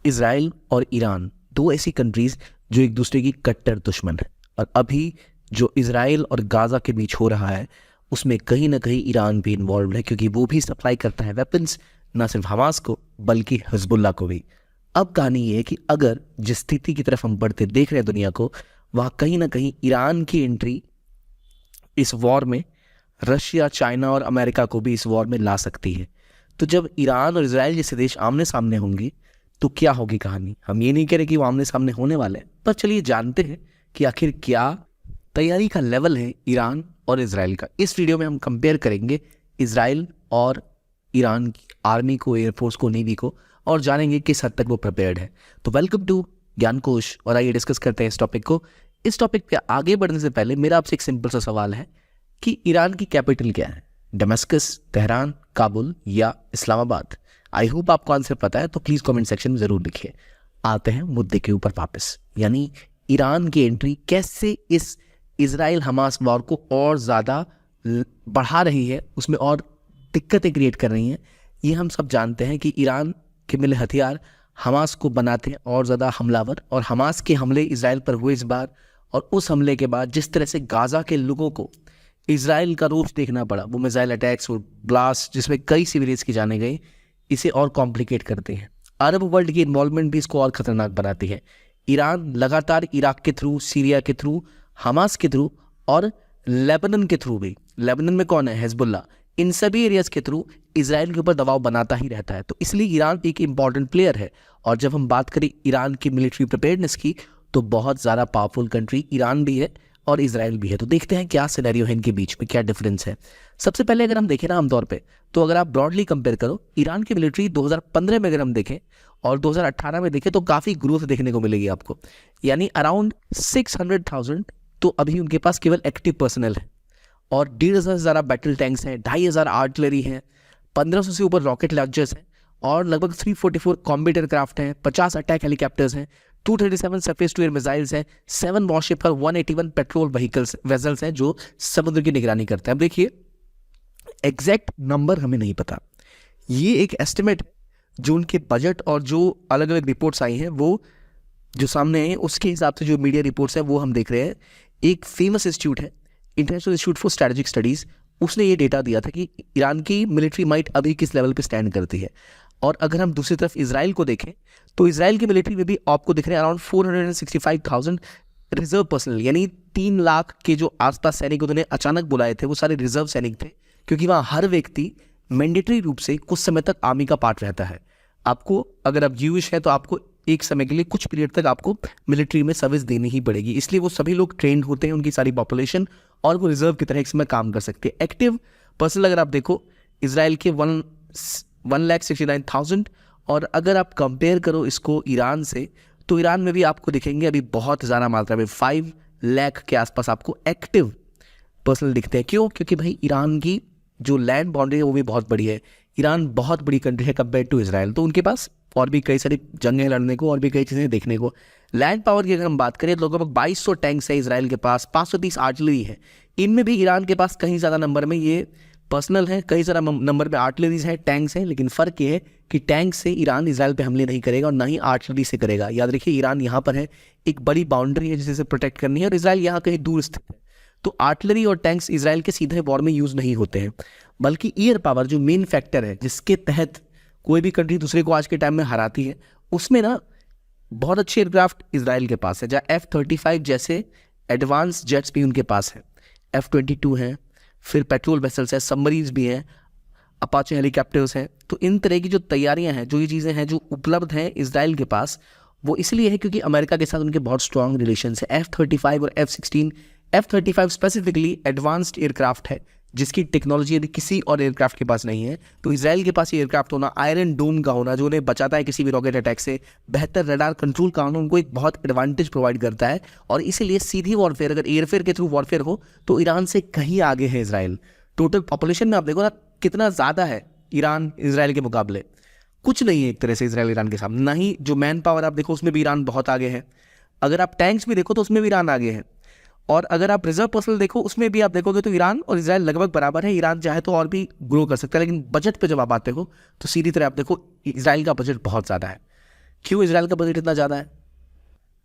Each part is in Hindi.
इसराइल और ईरान दो ऐसी कंट्रीज जो एक दूसरे की कट्टर दुश्मन है, और अभी जो इसराइल और गाज़ा के बीच हो रहा है उसमें कहीं ना कहीं ईरान भी इन्वॉल्व है, क्योंकि वो भी सप्लाई करता है वेपन्स, ना सिर्फ हमास को बल्कि हिजबुल्लाह को भी। अब कहानी ये है कि अगर जिस स्थिति की तरफ हम बढ़ते देख रहे हैं दुनिया को, वहाँ कहीं ना कहीं ईरान की एंट्री इस वॉर में रशिया, चाइना और अमेरिका को भी इस वॉर में ला सकती है। तो जब ईरान और इसराइल जैसे देश आमने सामने होंगे तो क्या होगी कहानी। हम ये नहीं कह रहे कि वो आमने सामने होने वाले हैं, पर चलिए जानते हैं कि आखिर क्या तैयारी का लेवल है ईरान और इसराइल का। इस वीडियो में हम कंपेयर करेंगे इसराइल और ईरान की आर्मी को, एयरफोर्स को, नेवी को, और जानेंगे किस हद तक वो प्रिपेयर्ड है। तो वेलकम टू ज्ञानकोश, और आइए डिस्कस करते हैं इस टॉपिक को। इस टॉपिक पे आगे बढ़ने से पहले मेरा आपसे एक सिंपल सा सवाल है कि ईरान की कैपिटल क्या है? दमस्कस, तेहरान, काबुल या इस्लामाबाद? आई होप आपको आंसर पता है, तो प्लीज़ कमेंट सेक्शन में ज़रूर लिखिए। आते हैं मुद्दे के ऊपर वापस, यानी ईरान की एंट्री कैसे इस इसराइल हमास वॉर को और ज़्यादा बढ़ा रही है, उसमें और दिक्कतें क्रिएट कर रही हैं। ये हम सब जानते हैं कि ईरान के मिले हथियार हमास को बनाते हैं और ज़्यादा हमलावर, और हमास के हमले इसराइल पर हुए इस बार, और उस हमले के बाद जिस तरह से गाज़ा के लोगों को इसराइल का रूप देखना पड़ा, वो मिसाइल अटैक्स और ब्लास्ट जिसमें कई सिविलियंस की जाने गई, इसे और कॉम्प्लिकेट करते हैं। अरब वर्ल्ड की इन्वॉल्वमेंट भी इसको और ख़तरनाक बनाती है। ईरान लगातार इराक के थ्रू, सीरिया के थ्रू, हमास के थ्रू और लेबनान के थ्रू भी, लेबनान में कौन है? हिजबुल्लाह। इन सभी एरियाज के थ्रू इसराइल के ऊपर दबाव बनाता ही रहता है। तो इसलिए ईरान एक इंपॉर्टेंट प्लेयर है। और जब हम बात करें ईरान की मिलिट्री प्रिपेयर्डनेस की, तो बहुत ज़्यादा पावरफुल कंट्री ईरान भी है और इसराइल भी है। तो देखते हैं क्या सिनेरियो है इनके बीच में, क्या डिफरेंस है। सबसे पहले अगर हम देखें ना आमतौर पे, तो अगर आप ब्रॉडली कंपेयर करो ईरान की मिलिट्री 2015 में अगर हम देखें और 2018 में देखें, तो काफ़ी ग्रोथ देखने को मिलेगी आपको, यानी अराउंड 600,000। तो अभी उनके पास केवल एक्टिव पर्सनल है, और 1,500 से ज़्यादा बैटल टैंक्स हैं, 2,500 आर्टिलरी हैं, 1,500 से ऊपर रॉकेट लॉन्चर्स हैं, और लगभग 344 कॉम्बैट एयरक्राफ्ट हैं, 50 अटैक हेलीकॉप्टर्स हैं, 237 सरफेस टू एयर मिसाइल्स हैं, 7 वॉरशिप और 181 पेट्रोल व्हीकल्स वेजल्स हैं जो समुद्र की निगरानी करते हैं। अब देखिए, एग्जैक्ट नंबर हमें नहीं पता, ये एक एस्टिमेट जो उनके बजट और जो अलग अलग रिपोर्ट्स आई हैं वो जो सामने है उसके हिसाब से जो मीडिया रिपोर्ट्स हैं वो हम देख रहे हैं। एक फेमस इंस्टीट्यूट है, international institute for strategic studies, उसने ये डेटा दिया था कि ईरान की मिलिट्री माइट अभी किस लेवल पे स्टैंड करती है। और अगर हम दूसरी तरफ इसराइल को देखें, तो इसराइल की मिलिट्री में भी आपको दिख रहे हैं अराउंड 465,000 रिजर्व पर्सनल, यानी 3 लाख के जो आसपास सैनिक उन्होंने अचानक बुलाए थे वो सारे रिजर्व सैनिक थे, क्योंकि वहाँ हर व्यक्ति मैंडेटरी रूप से कुछ समय तक आर्मी का पार्ट रहता है। आपको, अगर आप ज्यूइश है तो आपको एक समय के लिए कुछ पीरियड तक आपको मिलिट्री में सर्विस देनी ही पड़ेगी, इसलिए वो सभी लोग ट्रेंड होते हैं, उनकी सारी पॉपुलेशन, और वो रिजर्व की तरह एक समय काम कर सकते हैं। एक्टिव पर्सनल अगर आप देखो इसराइल के 1,69,000, और अगर आप कंपेयर करो इसको ईरान से, तो ईरान में भी आपको दिखेंगे अभी बहुत ज़्यादा मात्रा में 5 लाख के आसपास आपको एक्टिव पर्सनल दिखते हैं। क्यों? क्योंकि भाई ईरान की जो लैंड बाउंड्री है वो भी बहुत बड़ी है। ईरान बहुत बड़ी कंट्री है कंपेयर टू इसराइल, तो उनके पास और भी कई सारी जंगें लड़ने को और भी कई चीज़ें देखने को। लैंड पावर की अगर हम बात करें तो लगभग 2,200 टैंक्स है इसराइल के पास, 530 आर्टिलरी है। इनमें भी ईरान के पास कहीं ज़्यादा नंबर में ये पर्सनल है, कई ज़्यादा नंबर में आर्टिलरीज हैं, टैंक्स हैं, लेकिन फ़र्क ये है कि टैंक से ईरान इसराइल पे हमले नहीं करेगा और ना ही आर्टिलरी से करेगा। याद रखिए, ईरान यहाँ पर है, एक बड़ी बाउंड्री है जिसे प्रोटेक्ट करनी है, और इसराइल यहाँ कहीं दूर स्थित है। तो आर्टिलरी और टैंक्स इसराइल के सीधे वॉर में यूज़ नहीं होते हैं, बल्कि एयर पावर जो मेन फैक्टर है जिसके तहत कोई भी कंट्री दूसरे को आज के टाइम में हराती है, उसमें ना बहुत अच्छे एयरक्राफ्ट इसराइल के पास है। जहाँ F-35 जैसे एडवांस जेट्स भी उनके पास है, F-22 हैं, फिर पेट्रोल वेसल्स हैं, सबमरीन्स भी हैं, अपाचे हेलीकॉप्टर्स हैं। तो इन तरह की जो तैयारियां हैं, जो ये चीज़ें हैं जो उपलब्ध हैं इसराइल के पास, वो इसलिए है क्योंकि अमेरिका के साथ उनके बहुत स्ट्रॉन्ग रिलेशंस है। F-35 और F-16, F-35 specifically advanced aircraft है जिसकी टेक्नोलॉजी यदि किसी और एयरक्राफ्ट के पास नहीं है। तो इसराइल के पास ये एयरक्राफ्ट होना, आयरन डोम का होना जो उन्हें बचाता है किसी भी रॉकेट अटैक से, बेहतर रडार कंट्रोल का होना उनको एक बहुत एडवांटेज प्रोवाइड करता है। और इसीलिए सीधी वॉरफेयर, अगर एयरफेयर के थ्रू वॉरफेयर हो, तो ईरान से कहीं आगे है इसराइल। टोटल पॉपुलेशन में आप देखो ना कितना ज़्यादा है ईरान इसराइल के मुकाबले, कुछ नहीं है एक तरह से इसराइल ईरान के सामने। ना ही जो मैन पावर आप देखो उसमें भी ईरान बहुत आगे है, अगर आप टैंक्स भी देखो तो उसमें भी ईरान आगे है, और अगर आप रिजर्व पर्सनल देखो उसमें भी आप देखोगे तो ईरान और इसराइल लगभग बराबर है। ईरान चाहे तो और भी ग्रो कर सकता है, लेकिन बजट पे जब आप आते हो तो सीधी तरह आप देखो इसराइल का बजट बहुत ज़्यादा है। क्यों इसराइल का बजट इतना ज़्यादा है?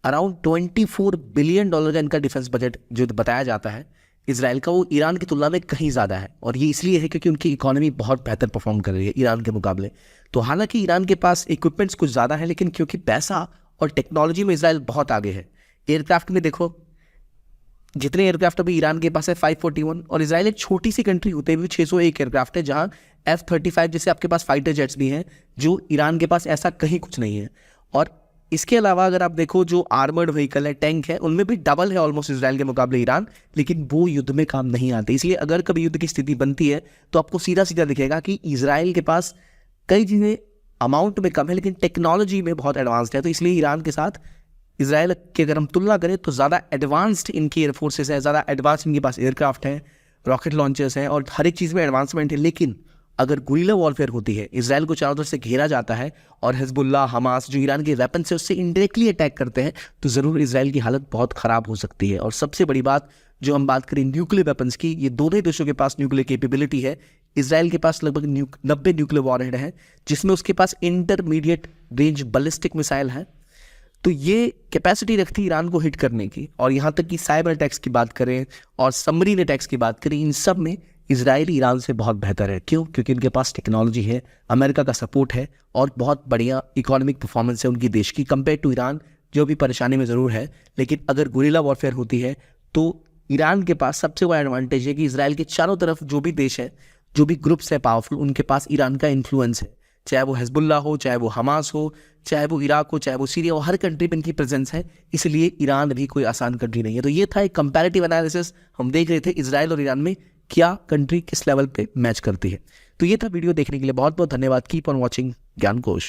अराउंड $24 बिलियन का इनका डिफेंस बजट जो बताया जाता है इसराइल का, वो ईरान की तुलना में कहीं ज़्यादा है। और ये इसलिए है क्योंकि उनकी इकोनॉमी बहुत बेहतर परफॉर्म कर रही है ईरान के मुकाबले। तो हालांकि ईरान के पास इक्विपमेंट्स कुछ ज़्यादा है, लेकिन क्योंकि पैसा और टेक्नोलॉजी में इसराइल बहुत आगे है। एयरक्राफ्ट में देखो, जितने एयरक्राफ्ट अभी ईरान के पास है 541, और इसराइल एक छोटी सी कंट्री होते हुए 601 एयरक्राफ्ट है, जहाँ F-35 जैसे आपके पास फाइटर जेट्स भी हैं, जो ईरान के पास ऐसा कहीं कुछ नहीं है। और इसके अलावा अगर आप देखो जो आर्मर्ड व्हीकल है, टैंक है, उनमें भी डबल है ऑलमोस्ट इसराइल के मुकाबले ईरान, लेकिन वो युद्ध में काम नहीं आते। इसलिए अगर कभी युद्ध की स्थिति बनती है तो आपको सीधा सीधा दिखेगा कि इसराइल के पास कई चीज़ें अमाउंट में कम है, लेकिन टेक्नोलॉजी में बहुत एडवांस्ड है। तो इसलिए ईरान के साथ इसराइल की अगर हम तुलना करें तो ज़्यादा एडवांस्ड इनकी एयरफोर्सेस है, ज़्यादा एडवांस इनके पास एयरक्राफ्ट हैं, रॉकेट लॉन्चर्स हैं, और हर एक चीज़ में एडवांसमेंट है। लेकिन अगर गुरिल्ला वॉरफेयर होती है, इसराइल को चारों तरफ से घेरा जाता है और हिजबुल्लाह, हमास जो ईरान के वेपन से उससे इनडायरेक्टली अटैक करते हैं, तो ज़रूर इसराइल की हालत बहुत ख़राब हो सकती है। और सबसे बड़ी बात जो हम बात करें न्यूक्लियर वेपन्स की, ये दोनों देशों के पास न्यूक्लियर कैपेबिलिटी है। इसराइल के पास लगभग 90 न्यूक्लियर वॉरहेड है, जिसमें उसके पास इंटरमीडिएट रेंज बैलिस्टिक मिसाइल है। तो ये कैपेसिटी रखती है ईरान को हिट करने की। और यहाँ तक कि साइबर अटैक्स की बात करें और सबमरीन अटैक्स की बात करें, इन सब में इसराइल ईरान से बहुत बेहतर है। क्यों? क्योंकि इनके पास टेक्नोलॉजी है, अमेरिका का सपोर्ट है, और बहुत बढ़िया इकोनॉमिक परफॉर्मेंस है उनकी देश की कंपेयर टू ईरान, जो भी परेशानी में ज़रूर है। लेकिन अगर गुरिल्ला वॉरफेयर होती है तो ईरान के पास सबसे बड़ा एडवांटेज है कि इसराइल के चारों तरफ जो भी देश है, जो भी ग्रुप्स है पावरफुल, उनके पास ईरान का इन्फ्लुएंस है। चाहे वो हिजबुल्लाह हो, चाहे वो हमास हो, चाहे वो इराक हो, चाहे वो सीरिया हो, हर कंट्री में इनकी प्रेजेंस है। इसलिए ईरान भी कोई आसान कंट्री नहीं है। तो ये था एक कंपैरेटिव एनालिसिस, हम देख रहे थे इसराइल और ईरान में क्या कंट्री किस लेवल पे मैच करती है। तो ये था वीडियो देखने के लिए बहुत बहुत धन्यवाद। Keep on watching ज्ञानकोश।